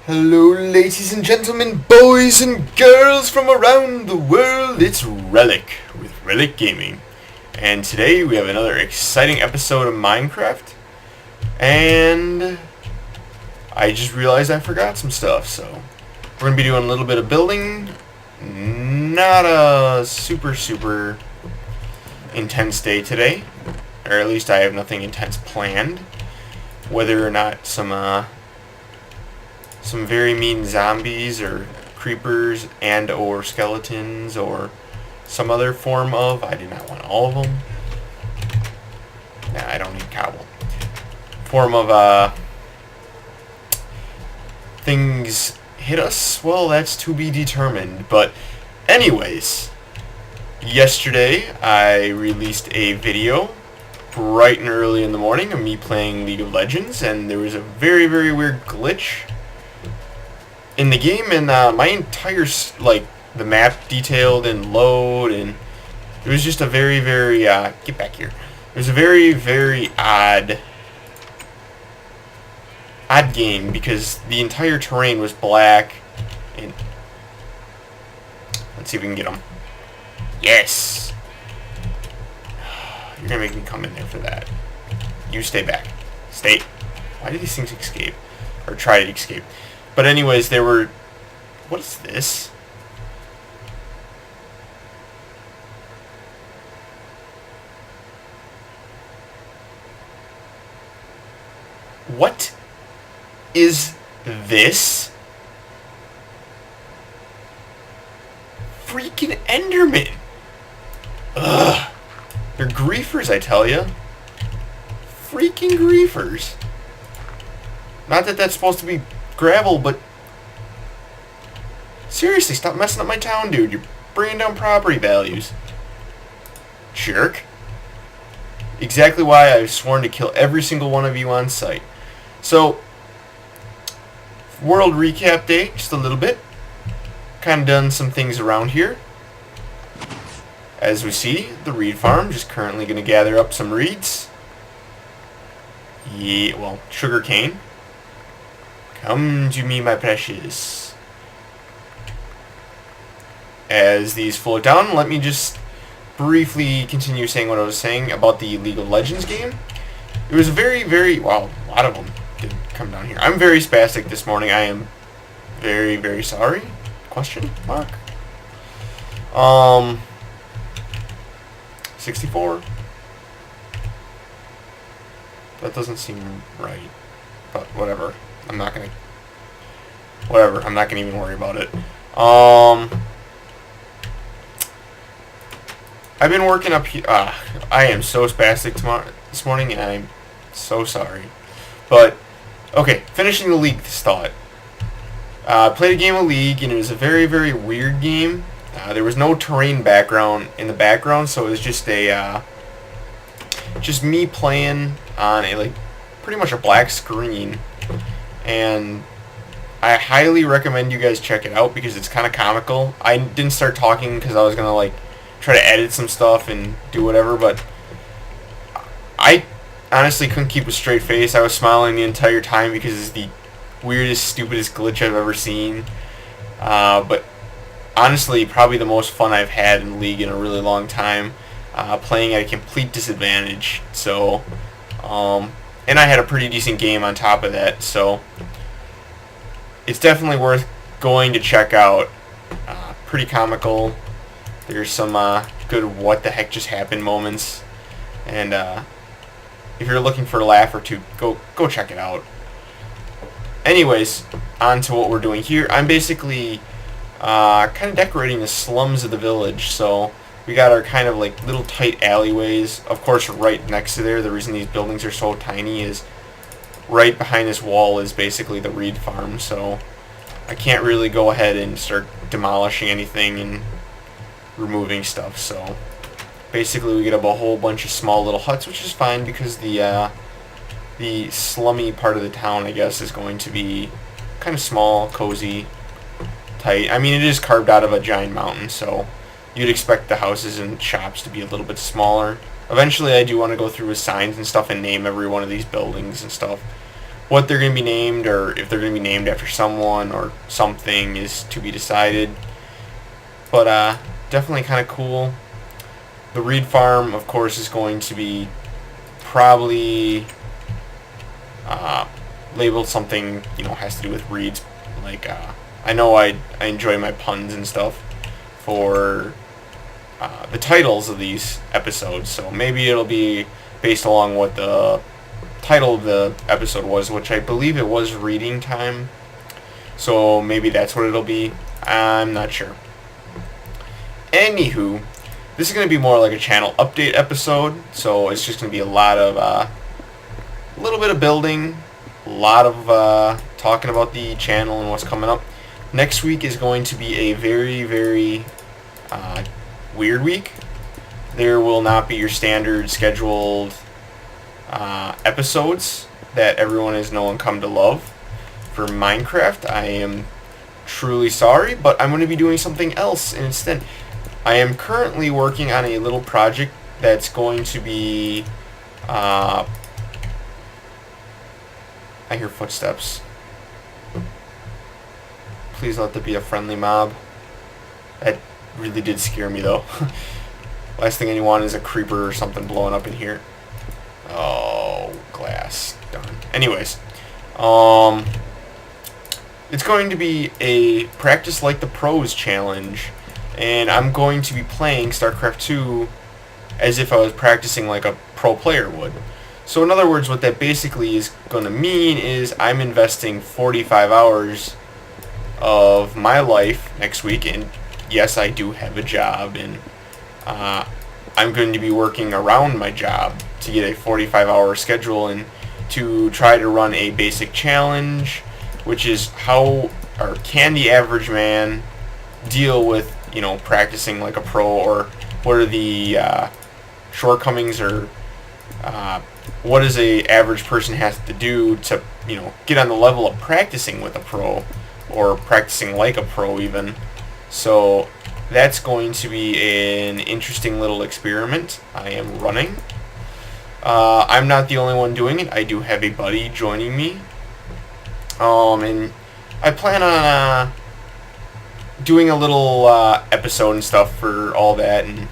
Hello ladies and gentlemen, boys and girls from around the world, it's Relic with Relic Gaming. And today we have another exciting episode of Minecraft. And I just realized I forgot some stuff, so we're going to be doing a little bit of building. Not a super intense day today. Or at least I have nothing intense planned. Whether or not some very mean zombies or creepers and or skeletons or some other form of, I do not want all of them. Nah, I don't need cobble. Form of things hit us, well, that's to be determined. But anyways, yesterday I released a video bright and early in the morning of me playing League of Legends, and there was a very weird glitch in the game, and my entire, the map detailed and load, and it was just a very, get back here. It was a very odd game, because the entire terrain was black, and let's see if we can get them. Yes! You're gonna make me come in there for that. You stay back. Stay. Why do these things escape? Or try to escape. But anyways, there were... What is this? What is this? Freaking Enderman! Ugh! They're griefers, I tell ya. Freaking griefers. Not that that's supposed to be gravel, but seriously, stop messing up my town, dude. You're bringing down property values. Jerk. Exactly why I've sworn to kill every single one of you on sight. So, world recap day, just a little bit. Kind of done some things around here. As we see, the reed farm, just currently going to gather up some reeds. Yeah, well, sugar cane. Come to me, my precious. As these float down, let me just briefly continue saying what I was saying about the League of Legends game. It was a wow, a lot of them did come down here. I'm very spastic this morning. I am very sorry. Question mark? 64. That doesn't seem right. But whatever. I'm not gonna even worry about it. I've been working up here. I am so spastic this morning, and I'm so sorry. But, okay, finishing the League thought. Played a game of League, and it was a very weird game. There was no terrain background in the background, so it was just a, just me playing on a, pretty much a black screen. And I highly recommend you guys check it out because it's kind of comical. I didn't start talking because I was going to, try to edit some stuff and do whatever, but I honestly couldn't keep a straight face. I was smiling the entire time because it's the weirdest, stupidest glitch I've ever seen. But honestly, probably the most fun I've had in League in a really long time, playing at a complete disadvantage. So, and I had a pretty decent game on top of that, so it's definitely worth going to check out. Pretty comical. There's some good what the heck just happened moments, and if you're looking for a laugh or two, go check it out. Anyways, on to what we're doing here. I'm basically kind of decorating the slums of the village. So we got our kind of little tight alleyways. Of course, right next to there, the reason these buildings are so tiny is right behind this wall is basically the reed farm. So I can't really go ahead and start demolishing anything and removing stuff. So basically we get up a whole bunch of small little huts, which is fine because the slummy part of the town, I guess, is going to be kind of small, cozy, tight. I mean, it is carved out of a giant mountain, so you'd expect the houses and shops to be a little bit smaller. Eventually I do want to go through with signs and stuff and name every one of these buildings and stuff. what they're going to be named, or if they're going to be named after someone or something, is to be decided. But definitely kind of cool. The reed farm, of course, is going to be probably labeled something, has to do with reeds. Like, I know I enjoy my puns and stuff for the titles of these episodes, so maybe it'll be based along what the title of the episode was, which I believe it was reading time, so maybe that's what it'll be. I'm not sure. Anywho, this is going to be more like a channel update episode, so it's just going to be a lot of, a little bit of building, a lot of talking about the channel and what's coming up. Next week is going to be a very, very weird week. There will not be your standard scheduled episodes that everyone has known and come to love for Minecraft. I am truly sorry, but I'm going to be doing something else instead. I am currently working on a little project that's going to be... I hear footsteps. Please let there be a friendly mob. That really did scare me, though. Last thing I want is a creeper or something blowing up in here. Oh, glass. Darn. Anyways. It's going to be a practice like the pros challenge. And I'm going to be playing StarCraft 2 as if I was practicing like a pro player would. So in other words, what that basically is going to mean is I'm investing 45 hours of my life next week, and yes, I do have a job, and I'm going to be working around my job to get a 45-hour schedule and to try to run a basic challenge, which is how or can the average man deal with, practicing like a pro, or what are the shortcomings, or what does a average person have to do to, get on the level of practicing with a pro, or practicing like a pro even. So that's going to be an interesting little experiment I am running. I'm not the only one doing it. I do have a buddy joining me. And I plan on doing a little episode and stuff for all that, and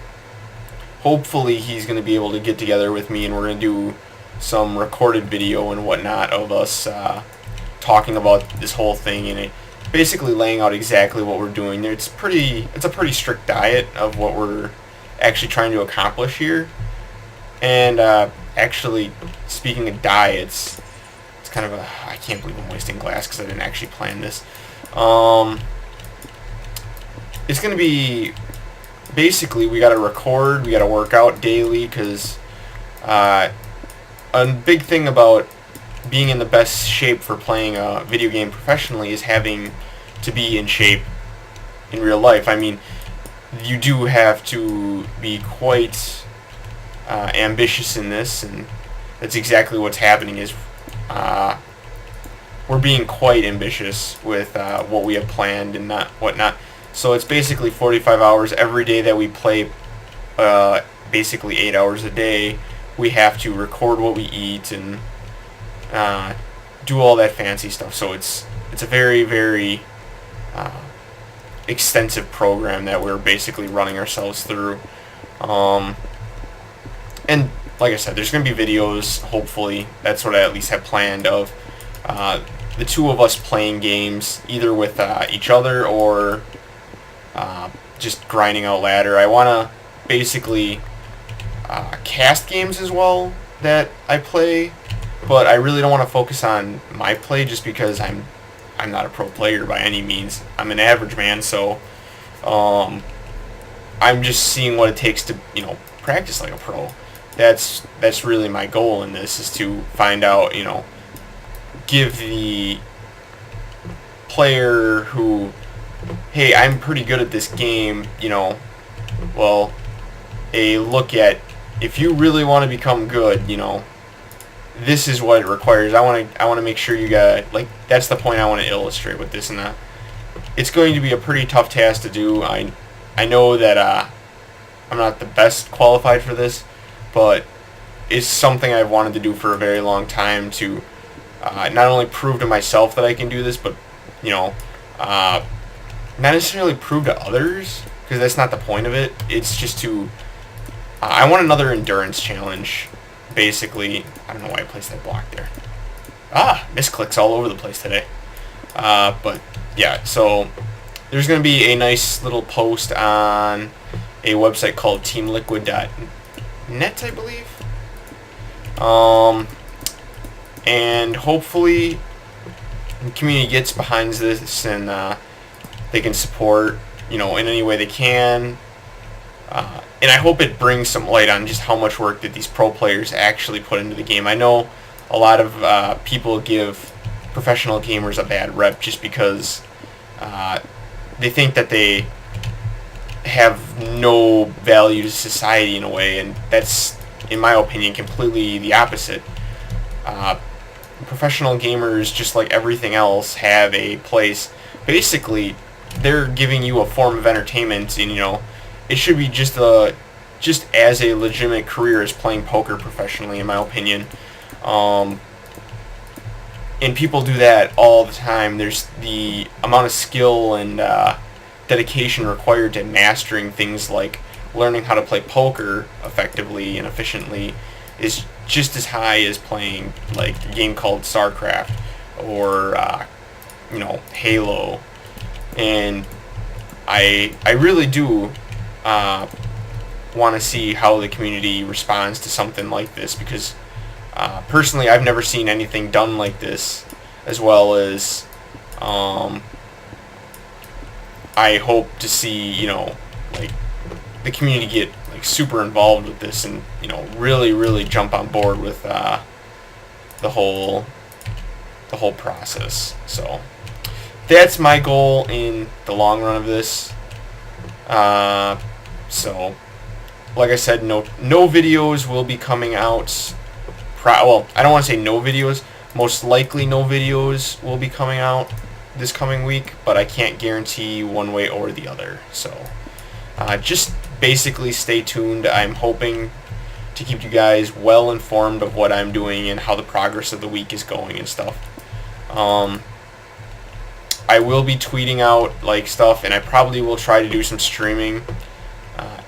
hopefully he's going to be able to get together with me, and we're going to do some recorded video and whatnot of us talking about this whole thing, and basically laying out exactly what we're doing there. It's a pretty strict diet of what we're actually trying to accomplish here. And actually, speaking of diets, it's kind of I can't believe I'm wasting glass because I didn't actually plan this. It's going to be, basically, we got to record, we got to work out daily, because a big thing about being in the best shape for playing a video game professionally is having to be in shape in real life. I mean, you do have to be quite ambitious in this, and that's exactly what's happening. Is we're being quite ambitious with what we have planned and whatnot. So it's basically 45 hours every day that we play, basically 8 hours a day. We have to record what we eat and do all that fancy stuff. So it's a very, very extensive program that we're basically running ourselves through. And like I said, there's going to be videos, hopefully. That's what I at least have planned, of the two of us playing games, either with each other or just grinding out ladder. I want to basically cast games as well that I play, but I really don't want to focus on my play, just because I'm not a pro player by any means. I'm an average man, so I'm just seeing what it takes to practice like a pro. That's really my goal in this, is to find out, give the player who, hey, I'm pretty good at this game, well, a look at, if you really want to become good, this is what it requires. I want to make sure you got, like, that's the point I want to illustrate with this and that. It's going to be a pretty tough task to do. I know that I'm not the best qualified for this, but it's something I've wanted to do for a very long time, to not only prove to myself that I can do this, but you know, not necessarily prove to others, because that's not the point of it. It's just to I want another endurance challenge, basically. I don't know why I placed that block there. Misclicks all over the place today. But yeah, so there's going to be a nice little post on a website called teamliquid.net, I believe. And hopefully the community gets behind this, and they can support, in any way they can. And I hope it brings some light on just how much work that these pro players actually put into the game. I know a lot of people give professional gamers a bad rep just because they think that they have no value to society in a way, and that's, in my opinion, completely the opposite. Professional gamers, just like everything else, have a place. Basically, they're giving you a form of entertainment, and it should be just as a legitimate career as playing poker professionally, in my opinion. And people do that all the time. There's the amount of skill and dedication required to mastering things like learning how to play poker effectively and efficiently is just as high as playing like a game called StarCraft or Halo. And I really do want to see how the community responds to something like this, because personally I've never seen anything done like this, as well as I hope to see like the community get like super involved with this and really jump on board with the whole process. So that's my goal in the long run of this. So like I said, no videos will be coming out. Well, I don't want to say no videos. Most likely no videos will be coming out this coming week, but I can't guarantee one way or the other. So just basically stay tuned. I'm hoping to keep you guys well informed of what I'm doing and how the progress of the week is going and stuff. I will be tweeting out like stuff, and I probably will try to do some streaming,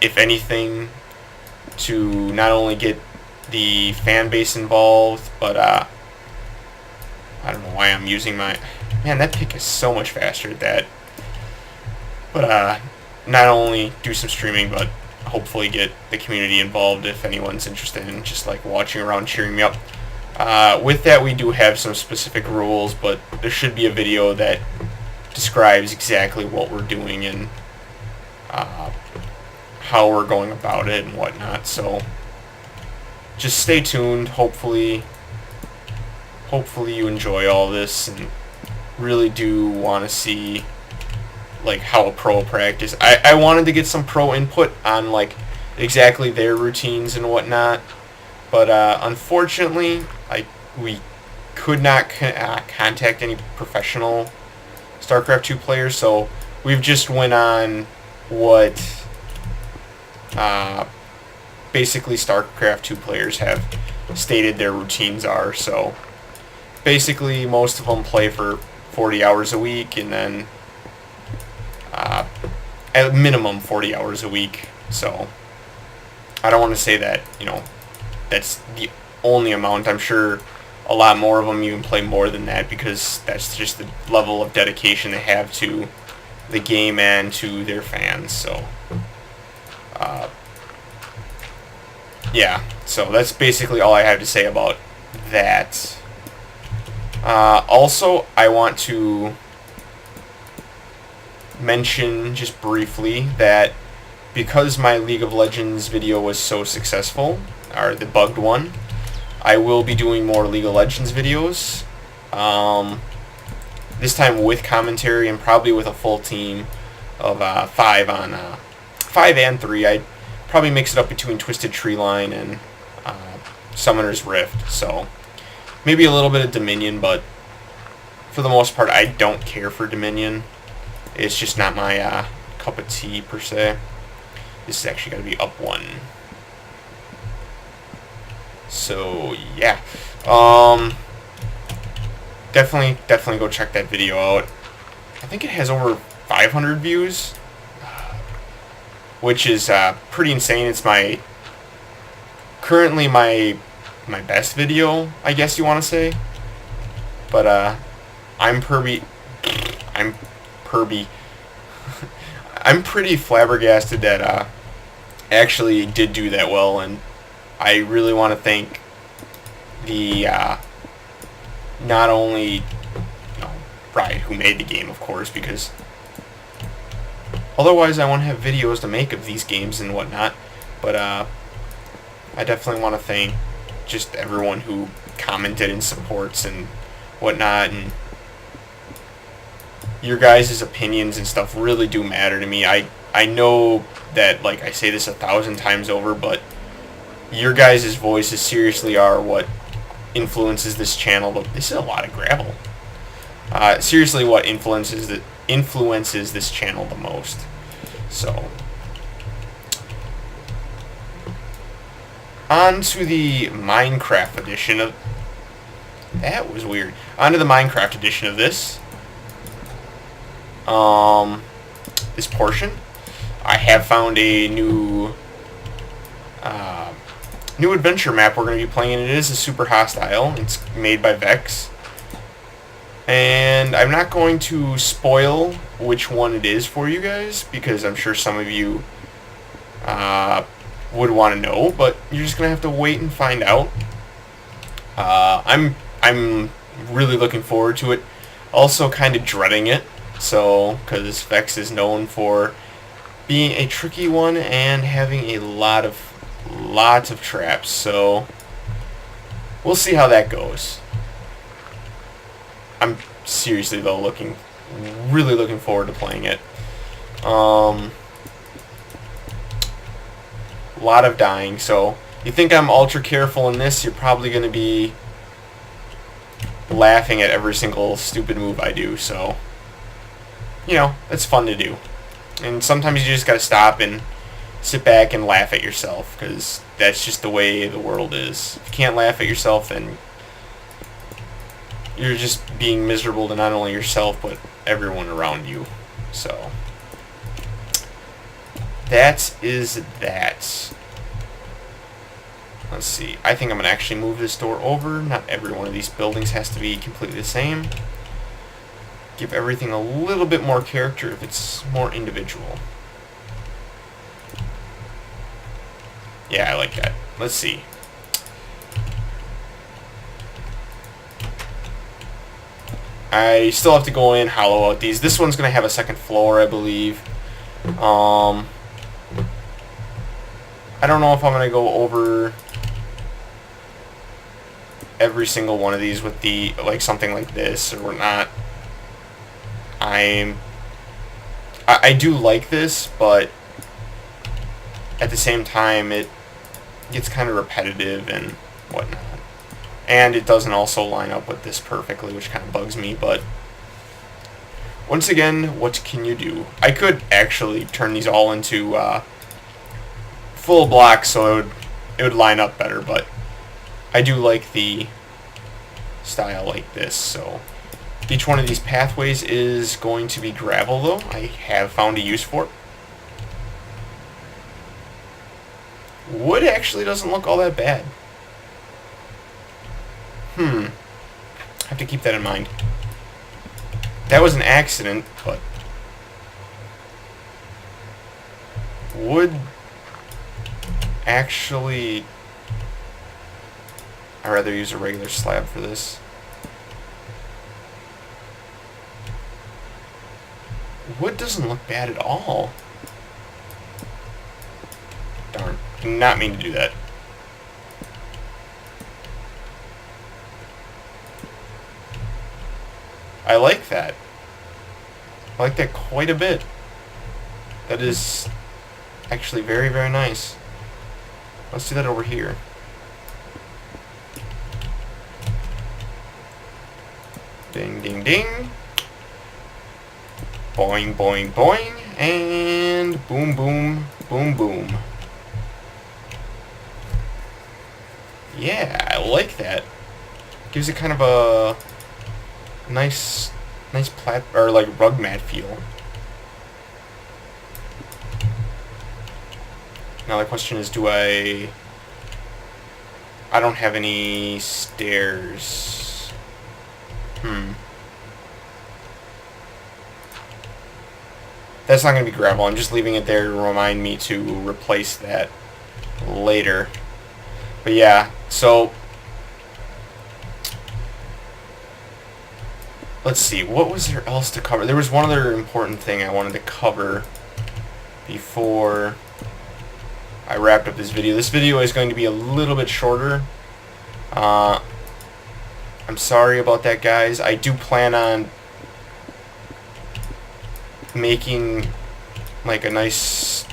if anything, to not only get the fan base involved, but I don't know why I'm using my... Man, that pick is so much faster at that. But not only do some streaming, but hopefully get the community involved if anyone's interested in just like watching around, cheering me up. With that, we do have some specific rules, but there should be a video that describes exactly what we're doing and how we're going about it and whatnot. So just stay tuned. Hopefully you enjoy all this and really do want to see like how a pro practice. I wanted to get some pro input on like exactly their routines and whatnot, but unfortunately we could not contact any professional StarCraft 2 players, so we've just went on what basically StarCraft 2 players have stated their routines are. So basically most of them play for 40 hours a week, and then at minimum 40 hours a week. So I don't want to say that that's the only amount. I'm sure a lot more of them even play more than that, because that's just the level of dedication they have to the game and to their fans. So yeah, so that's basically all I have to say about that. Also, I want to mention just briefly that because my League of Legends video was so successful, or the bugged one, I will be doing more League of Legends videos. This time with commentary and probably with a full team of 5 and 3. I'd probably mix it up between Twisted Treeline and Summoner's Rift. So maybe a little bit of Dominion, but for the most part I don't care for Dominion. It's just not my cup of tea per se. This is actually going to be up 1. So yeah, definitely go check that video out. I think it has over 500 views, which is pretty insane. It's currently my best video, I guess you want to say. But I'm Perby. I'm pretty flabbergasted that actually did do that well, and I really want to thank the not only Brian who made the game, of course, because otherwise I won't have videos to make of these games and whatnot. But I definitely want to thank just everyone who commented and supports and whatnot, and your guys' opinions and stuff really do matter to me. I know that, like, I say this 1,000 times over, but your guys' voices seriously are what influences this channel. This is a lot of gravel. Seriously, what influences this channel the most. So, on to the Minecraft edition of... That was weird. On to the Minecraft edition of this. This portion. I have found a new adventure map we're going to be playing. It is a super hostile. It's made by Vex. And I'm not going to spoil which one it is for you guys, because I'm sure some of you would want to know, but you're just going to have to wait and find out. I'm really looking forward to it. Also kind of dreading it, because Vex is known for being a tricky one and having a lots of traps, so we'll see how that goes. I'm seriously though really looking forward to playing it. A lot of dying, so you think I'm ultra careful in this, you're probably going to be laughing at every single stupid move I do, so it's fun to do. And sometimes you just gotta stop and sit back and laugh at yourself, because that's just the way the world is. If you can't laugh at yourself, then you're just being miserable to not only yourself, but everyone around you. So, that is that. Let's see. I think I'm going to actually move this door over. Not every one of these buildings has to be completely the same. Give everything a little bit more character if it's more individual. Yeah, I like that. Let's see. I still have to go in, hollow out these. This one's going to have a second floor, I believe. I don't know if I'm going to go over every single one of these with the something like this or not. I do like this, but at the same time it gets kind of repetitive and whatnot. And it doesn't also line up with this perfectly, which kind of bugs me, but once again, what can you do? I could actually turn these all into full blocks so it would line up better, but I do like the style like this. So each one of these pathways is going to be gravel, though. I have found a use for it. Wood actually doesn't look all that bad. I have to keep that in mind. That was an accident, but wood actually... I'd rather use a regular slab for this. Wood doesn't look bad at all. Darn. Did not mean to do that. I like that. I like that quite a bit. That is actually very, very nice. Let's do that over here. Ding, ding, ding. Boing, boing, boing. And boom, boom, boom, boom. Yeah, I like that. Gives it kind of a nice or like rug mat feel. Now the question is, I don't have any stairs. That's not going to be gravel. I'm just leaving it there to remind me to replace that later. But yeah, so let's see. What was there else to cover? There was one other important thing I wanted to cover before I wrapped up this video. This video is going to be a little bit shorter. I'm sorry about that, guys. I do plan on making like a nice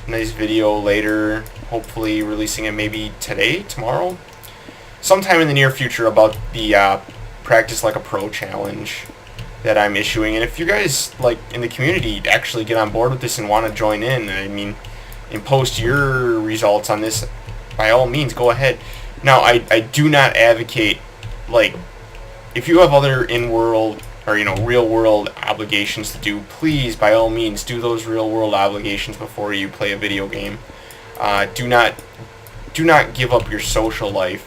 video later, hopefully releasing it maybe today, tomorrow, sometime in the near future, about the Practice Like a Pro challenge that I'm issuing. And if you guys like in the community actually get on board with this and want to join in, I mean, and post your results on this, by all means go ahead. Now I do not advocate, like, if you have other in-world or real-world obligations to do, please by all means do those real-world obligations before you play a video game. Do not give up your social life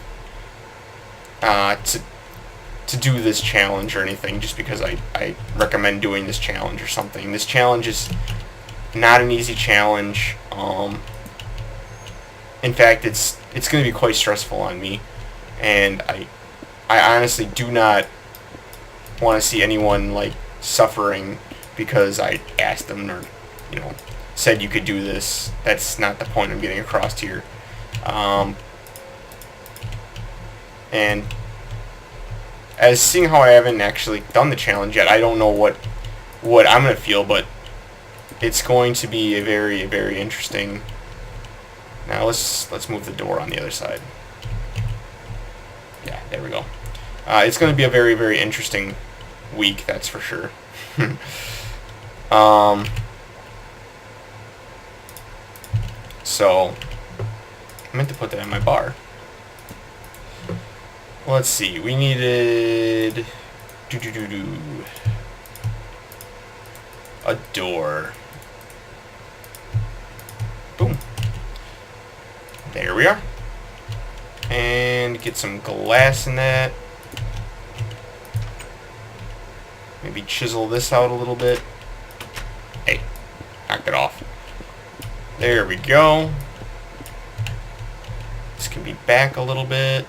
to do this challenge or anything just because I recommend doing this challenge or something. This challenge is not an easy challenge. In fact, it's going to be quite stressful on me, and I honestly do not want to see anyone like suffering because I asked them or said you could do this. That's not the point I'm getting across here. And as seeing how I haven't actually done the challenge yet, I don't know what I'm gonna feel, but it's going to be a very, very interesting. Now let's move the door on the other side. Yeah, there we go. It's going to be a very, very interesting week, that's for sure. So I meant to put that in my bar. Let's see. We needed a door. Boom. There we are. And get some glass in that. Maybe chisel this out a little bit. Hey, knock it off. There we go. This can be back a little bit.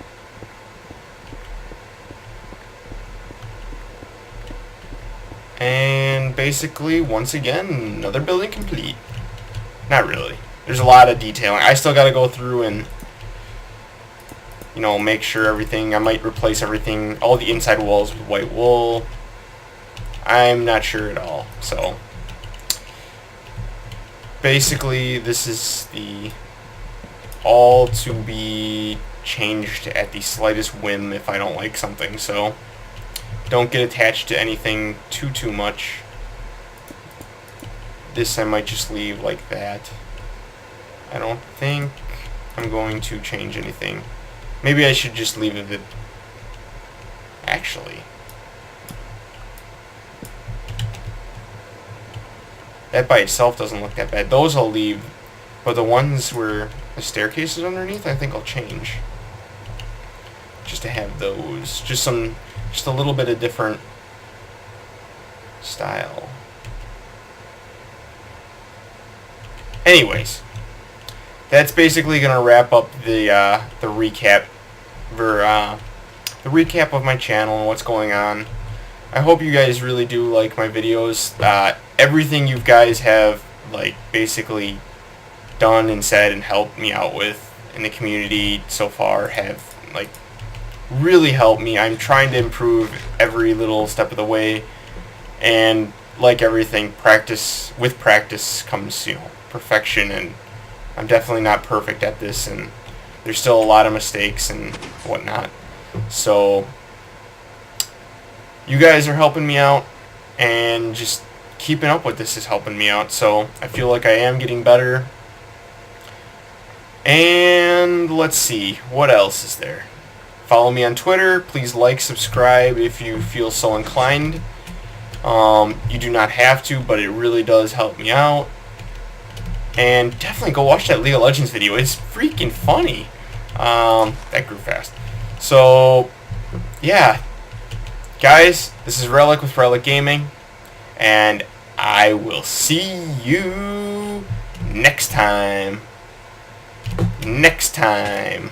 And basically, once again, another building complete. Not really. There's a lot of detailing. I still got to go through and, make sure everything. I might replace everything, all the inside walls with white wool. I'm not sure at all. So, basically, this is the all to be changed at the slightest whim if I don't like something. So, don't get attached to anything too much. This I might just leave like that. I don't think I'm going to change anything. Maybe I should just leave it. Actually, that by itself doesn't look that bad. Those I'll leave, but the ones where the staircase is underneath, I think I'll change. Just to have those. Just a little bit of different style. Anyways, that's basically gonna wrap up the recap of my channel and what's going on. I hope you guys really do like my videos. Everything you guys have basically done and said and helped me out with in the community so far have really helped me. I'm trying to improve every little step of the way, and like everything, with practice comes perfection, and I'm definitely not perfect at this, and there's still a lot of mistakes and whatnot. So you guys are helping me out, and just keeping up with this is helping me out. So I feel like I am getting better. And let's see, what else is there? Follow me on Twitter. Please like, subscribe if you feel so inclined. You do not have to, but it really does help me out. And definitely go watch that League of Legends video. It's freaking funny. That grew fast. So, yeah. Guys, this is Relic with Relic Gaming. And I will see you next time. Next time.